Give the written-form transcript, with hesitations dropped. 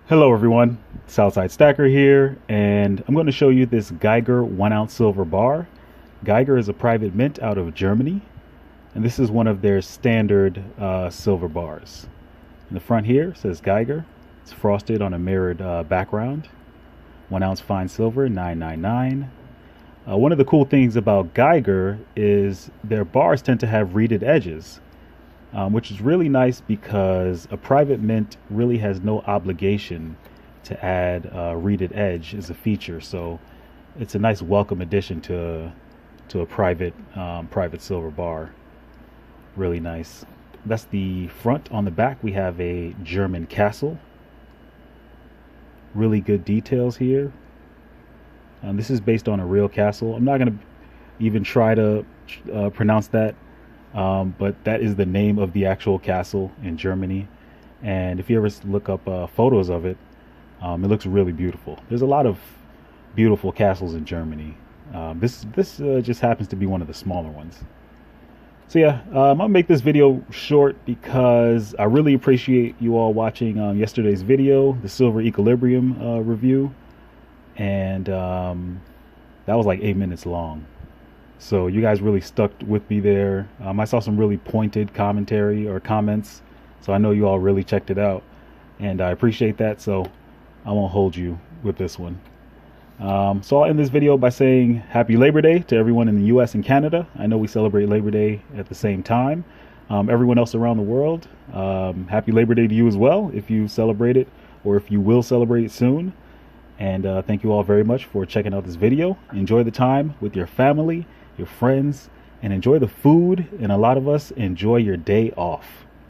Hello everyone, Southside Stacker here, and I'm going to show you this Geiger 1-ounce silver bar. Geiger is a private mint out of Germany, and this is one of their standard silver bars. In the front here it says Geiger. It's frosted on a mirrored background. 1-ounce fine silver, 999. One of the cool things about Geiger is their bars tend to have reeded edges. Which is really nice because a private mint really has no obligation to add a reeded edge as a feature. So it's a nice welcome addition to a private silver bar. Really nice. That's the front. On the back we have a German castle. Really good details here. This is based on a real castle. I'm not going to even try to pronounce that. But that is the name of the actual castle in Germany, and if you ever look up photos of it, it looks really beautiful. There's a lot of beautiful castles in Germany. This just happens to be one of the smaller ones. So yeah, I'm gonna make this video short because I really appreciate you all watching yesterday's video, the Silver Equilibrium review, and that was like 8 minutes long. So you guys really stuck with me there. I saw some really pointed commentary or comments, so I know you all really checked it out, and I appreciate that. So I won't hold you with this one. So I'll end this video by saying Happy Labor Day to everyone in the US and Canada. I know we celebrate Labor Day at the same time. Everyone else around the world, Happy Labor Day to you as well, if you celebrate it or if you will celebrate it soon. And thank you all very much for checking out this video. Enjoy the time with your family, your friends, and enjoy the food, and a lot of us enjoy your day off.